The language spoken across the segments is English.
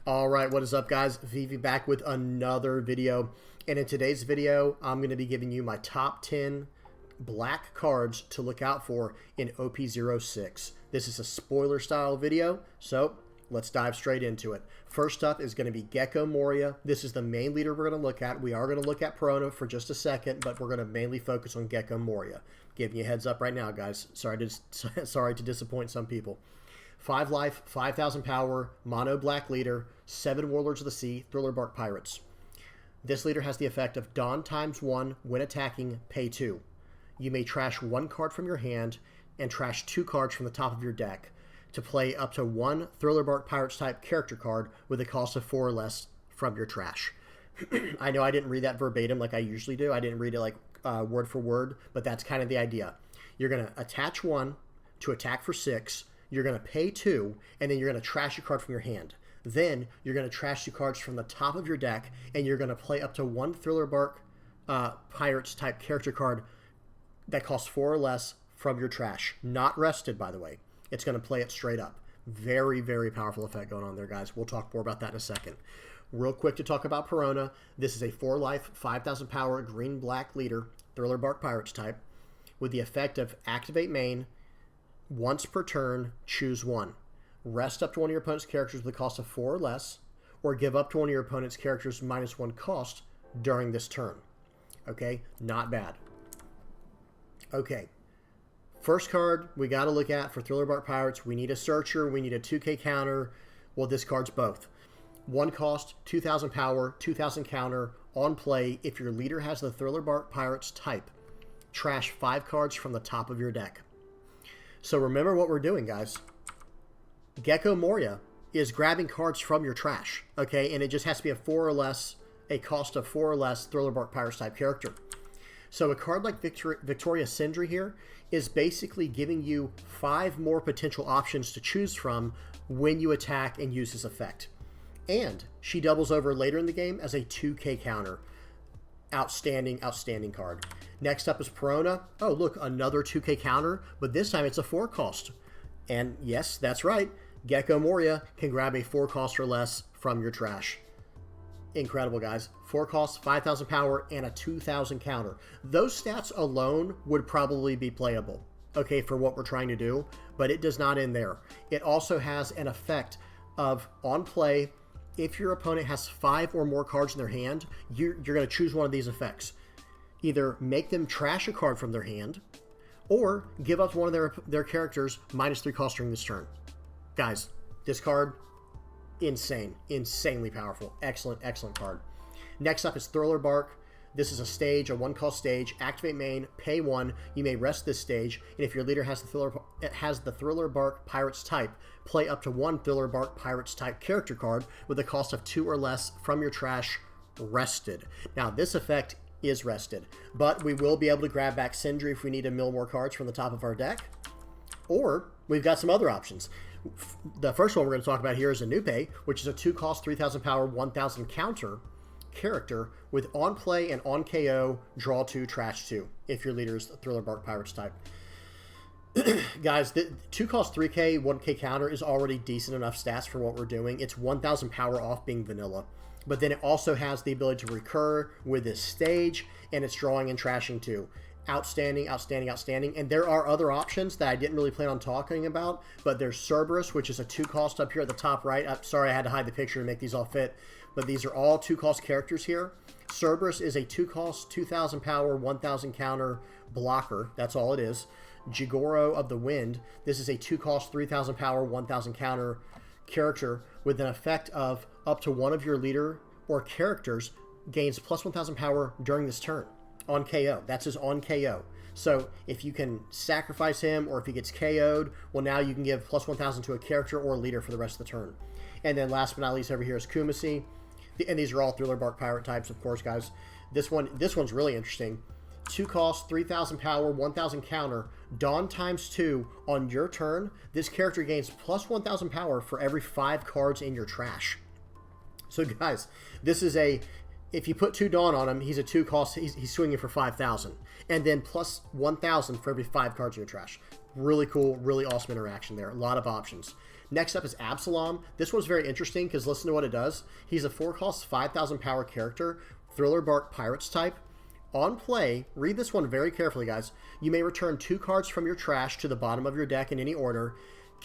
All right, what is up, guys? Vivi back with another video. And in today's video, I'm going to be giving you my top 10 black cards to look out for in OP-06. This is a spoiler style video, so let's dive straight into it. First up is going to be Gecko Moria. This is the main leader we're going to look at. We are going to look at Perona for just a second, but we're going to mainly focus on Gecko Moria. Giving you a heads up right now, guys. Sorry to disappoint some people. 5 life, 5,000 power, mono black leader, 7 Warlords of the Sea, Thriller Bark Pirates. This leader has the effect of Dawn ×1, when attacking, pay 2. You may trash 1 card from your hand and trash 2 cards from the top of your deck to play up to 1 Thriller Bark Pirates type character card with a cost of 4 or less from your trash. I know I didn't read that verbatim like I usually do. I didn't read it like word for word, but that's kind of the idea. You're going to attach 1 to attack for 6. You're going to pay 2, and then you're going to trash a card from your hand. Then you're going to trash 2 cards from the top of your deck, and you're going to play up to 1 Thriller Bark Pirates type character card that costs 4 or less from your trash. Not rested, by the way. It's going to play it straight up. Very, very powerful effect going on there, guys. We'll talk more about that in a second. Real quick to talk about Perona. This is a 4 life, 5,000 power, green-black leader, Thriller Bark Pirates type, with the effect of activate main. Once per turn, choose 1. Rest up to one of your opponent's characters with a cost of 4 or less, or give up to one of your opponent's characters -1 cost during this turn. Okay, not bad. Okay, first card we got to look at for Thriller Bark Pirates, we need a searcher, we need a 2K counter. Well, this card's both. 1 cost, 2,000 power, 2,000 counter, on play. If your leader has the Thriller Bark Pirates type, trash 5 cards from the top of your deck. So remember what we're doing, guys. Gecko Moria is grabbing cards from your trash, okay? And it just has to be a 4 or less, a cost of 4 or less Thriller Bark Pirates type character. So a card like Victoria Sindri here is basically giving you 5 more potential options to choose from when you attack and use this effect. And she doubles over later in the game as a 2K counter. Outstanding, outstanding card. Next up is Perona. Oh, look, another 2K counter, but this time it's a 4 cost. And yes, that's right. Gecko Moria can grab a 4 cost or less from your trash. Incredible, guys. 4 costs, 5,000 power, and a 2,000 counter. Those stats alone would probably be playable, okay, for what we're trying to do, but it does not end there. It also has an effect of, on play, if your opponent has 5 or more cards in their hand, you're going to choose one of these effects. Either make them trash a card from their hand, or give up to one of their characters -3 cost during this turn. Guys, this card, insane. Insanely powerful. Excellent, excellent card. Next up is Thriller Bark. This is a stage, a 1 cost stage. Activate main, pay 1. You may rest this stage, and if your leader has the Thriller Bark Pirates type, play up to 1 Thriller Bark Pirates type character card with a cost of 2 or less from your trash, rested. Now, this effect is rested, but we will be able to grab back Sindri if we need to mill more cards from the top of our deck, or we've got some other options. The first one we're going to talk about here is a Nupe, which is a 2 cost, 3,000 power, 1,000 counter character with on play and on KO, draw 2, trash 2, if your leader is the Thriller Bark Pirates type. Guys, the 2 cost 3K, 1K counter is already decent enough stats for what we're doing. It's 1,000 power off being vanilla. But then it also has the ability to recur with this stage, and it's drawing and trashing too. Outstanding, outstanding, outstanding. And there are other options that I didn't really plan on talking about, but there's Cerberus, which is a 2 cost up here at the top right. I'm sorry, I had to hide the picture to make these all fit, but these are all 2 cost characters here. Cerberus is a 2 cost, 2,000 power, 1,000 counter blocker. That's all it is. Jigoro of the Wind. This is a 2 cost, 3,000 power, 1,000 counter character with an effect of up to one of your leader or characters gains +1,000 power during this turn on KO. That's his on KO. So if you can sacrifice him, or if he gets KO'd, well, now you can give +1,000 to a character or a leader for the rest of the turn. And then last but not least over here is Kumasi. And these are all Thriller Bark Pirate types, of course, guys. This one's really interesting. 2 cost, 3,000 power, 1,000 counter, Dawn ×2 on your turn. This character gains +1,000 power for every 5 cards in your trash. So guys, this is a, if you put 2 Dawn on him, he's a 2 cost, he's swinging for 5,000. And then +1,000 for every 5 cards in your trash. Really cool, really awesome interaction there. A lot of options. Next up is Absalom. This one's very interesting because listen to what it does. He's a 4-cost, 5,000 power character, Thriller Bark Pirates type. On play, read this one very carefully, guys. You may return 2 cards from your trash to the bottom of your deck in any order.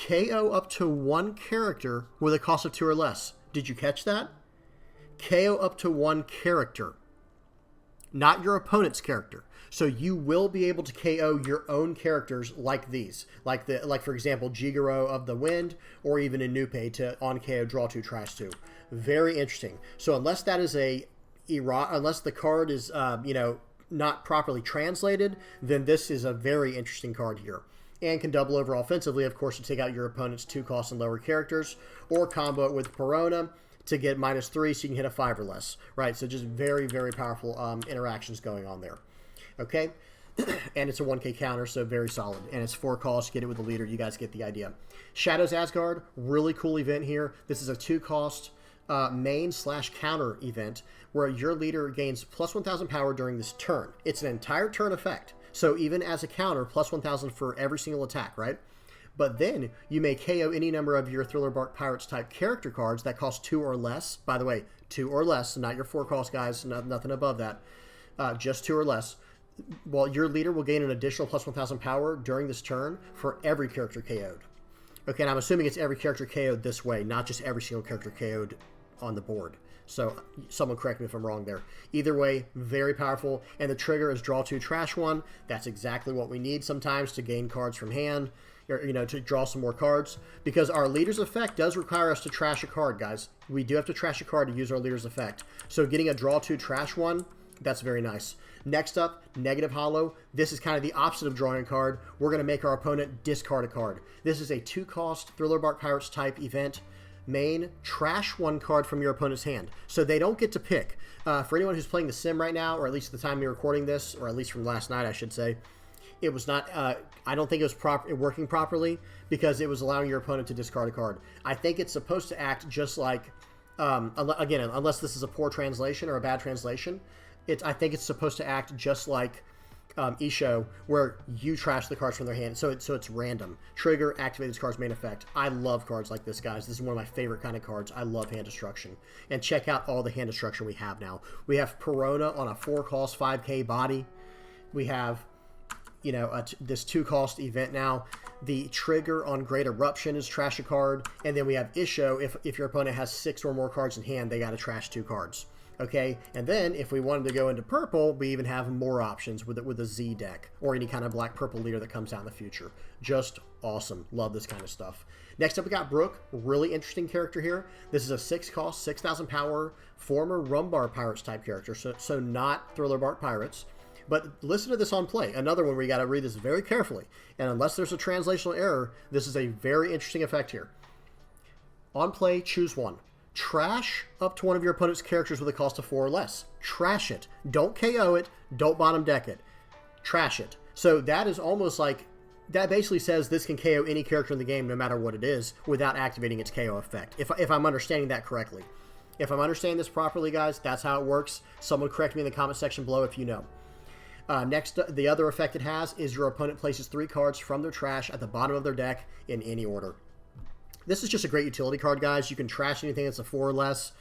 KO up to 1 character with a cost of 2 or less. Did you catch that? KO up to 1 character, not your opponent's character. So you will be able to KO your own characters like these, like for example Jigoro of the Wind, or even Inupe to on KO draw 2, trash 2. Very interesting. So unless that is unless the card is not properly translated, then this is a very interesting card here. And can double over offensively, of course, to take out your opponent's 2-cost and lower characters, or combo it with Perona to get -3 so you can hit a 5 or less, right? So just very, very powerful interactions going on there. Okay, and it's a 1K counter, so very solid. And it's 4 costs, get it with the leader, you guys get the idea. Shadows Asgard, really cool event here. This is a 2-cost main/counter event where your leader gains plus 1,000 power during this turn. It's an entire turn effect, so even as a counter, plus 1,000 for every single attack, right? But then you may KO any number of your Thriller Bark Pirates type character cards that cost 2 or less. By the way, 2 or less, not your 4 cost guys, nothing above that, just 2 or less. Well, your leader will gain an additional plus 1,000 power during this turn for every character KO'd. Okay, and I'm assuming it's every character KO'd this way, not just every single character KO'd on the board. So someone correct me if I'm wrong there. Either way, very powerful. And the trigger is draw 2, trash 1. That's exactly what we need sometimes to gain cards from hand, or, to draw some more cards. Because our leader's effect does require us to trash a card, guys. We do have to trash a card to use our leader's effect. So getting a draw 2, trash 1, that's very nice. Next up, Negative Hollow. This is kind of the opposite of drawing a card. We're going to make our opponent discard a card. This is a 2-cost Thriller Bark Pirates type event. Main, trash 1 card from your opponent's hand. So they don't get to pick. For anyone who's playing the sim right now, or at least at the time you're recording this, or at least from last night, I should say, it was not, I don't think it was working properly because it was allowing your opponent to discard a card. I think it's supposed to act just like, again, unless this is a poor translation or a bad translation, I think it's supposed to act just like Isho, where you trash the cards from their hand. So it's random. Trigger, activate this card's main effect. I love cards like this, guys. This is one of my favorite kind of cards. I love hand destruction. And check out all the hand destruction we have now. We have Perona on a 4-cost 5K body. We have, this 2-cost event now. The trigger on Great Eruption is trash a card. And then we have Isho. If your opponent has 6 or more cards in hand, they got to trash 2 cards. Okay, and then if we wanted to go into purple, we even have more options with a Z deck or any kind of black-purple leader that comes out in the future. Just awesome. Love this kind of stuff. Next up, we got Brooke. Really interesting character here. This is a 6-cost, 6,000 power, former Rumbar Pirates type character, so not Thriller Bark Pirates. But listen to this on play. Another one where you got to read this very carefully. And unless there's a translational error, this is a very interesting effect here. On play, choose 1. Trash up to one of your opponent's characters with a cost of 4 or less. Trash it. Don't KO it. Don't bottom deck it. Trash it. So that is almost like, that basically says this can KO any character in the game no matter what it is without activating its KO effect. If I'm understanding that correctly. If I'm understanding this properly, guys, that's how it works. Someone correct me in the comment section below if you know. Next, the other effect it has is your opponent places 3 cards from their trash at the bottom of their deck in any order. This is just a great utility card, guys. You can trash anything that's a 4 or less.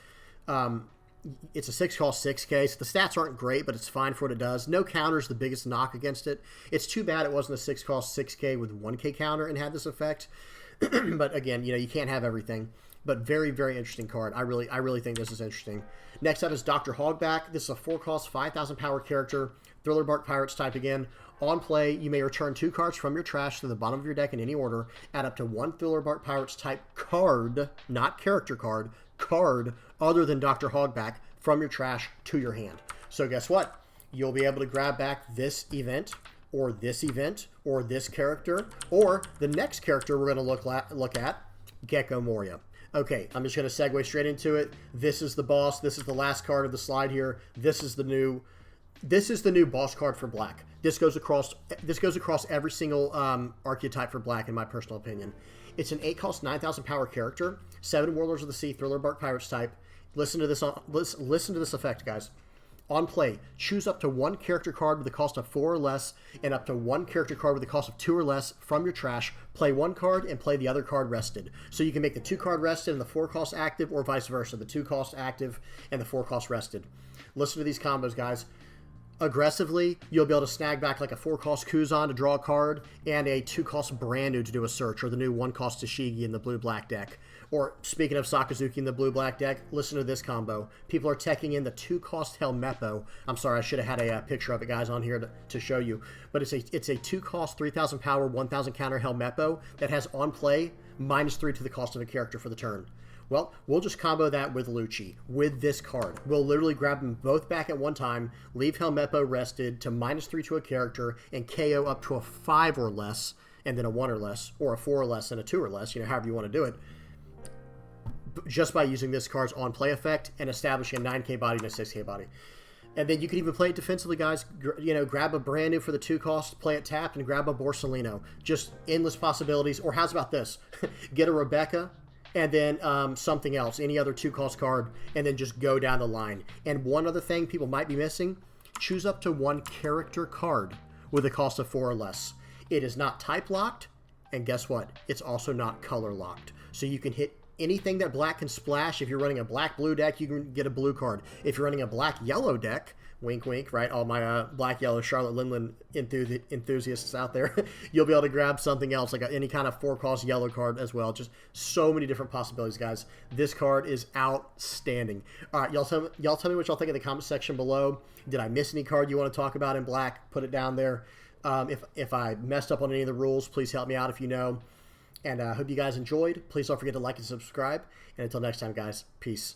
It's a 6-cost 6K, so the stats aren't great, but it's fine for what it does. No counter is the biggest knock against it. It's too bad it wasn't a 6-cost 6K with 1K counter and had this effect. But again, you can't have everything. But very, very interesting card. I really think this is interesting. Next up is Dr. Hogback. This is a 4-cost 5,000 power character. Thriller Bark Pirates type again. On play, you may return 2 cards from your trash to the bottom of your deck in any order. Add up to 1 Thriller Bark Pirates type card, not character card, card other than Dr. Hogback from your trash to your hand. So guess what? You'll be able to grab back this event, or this event, or this character, or the next character we're going to look at, Gecko Moria. Okay, I'm just going to segue straight into it. This is the boss. This is the last card of the slide here. This is the new boss card for black. This goes across every single archetype for black, in my personal opinion. It's an 8-cost 9,000 power character, 7 Warlords of the Sea, Thriller Bark Pirates type. Listen to this effect, guys. On play, choose up to one character card with the cost of 4 or less and up to one character card with the cost of 2 or less from your trash. Play one card and play the other card rested. So you can make the 2 card rested and the 4 cost active, or vice versa, the 2 cost active and the 4 cost rested. Listen to these combos, guys. Aggressively, you'll be able to snag back like a 4 cost Kuzan to draw a card and a 2 cost brand new to do a search, or the new 1 cost Tashigi in the blue-black deck. Or speaking of Sakazuki in the blue-black deck, listen to this combo. People are teching in the 2 cost Helmeppo. I'm sorry, I should have had a picture of it, guys, on here to show you. But it's a 2 cost, 3,000 power, 1,000 counter Helmeppo that has on play -3 to the cost of a character for the turn. Well, we'll just combo that with Lucci, with this card. We'll literally grab them both back at one time, leave Helmeppo rested to -3 to a character, and KO up to a 5 or less, and then a 1 or less, or a 4 or less, and a 2 or less, however you want to do it, just by using this card's on-play effect and establishing a 9k body and a 6k body. And then you can even play it defensively, guys. Grab a brand new for the 2 cost, play it tapped, and grab a Borsalino. Just endless possibilities. Or how's about this? Get a Rebecca, and then something else, any other 2 cost card, and then just go down the line. And one other thing people might be missing, choose up to 1 character card with a cost of 4 or less. It is not type locked, and guess what? It's also not color locked. So you can hit anything that black can splash. If you're running a black-blue deck, you can get a blue card. If you're running a black-yellow deck, wink, wink, right? All my black-yellow Charlotte Lindland enthusiasts out there, you'll be able to grab something else, like any kind of 4-cost yellow card as well. Just so many different possibilities, guys. This card is outstanding. All right, y'all tell me what y'all think in the comment section below. Did I miss any card you want to talk about in black? Put it down there. If I messed up on any of the rules, please help me out if you know. And I hope you guys enjoyed. Please don't forget to like and subscribe. And until next time, guys, peace.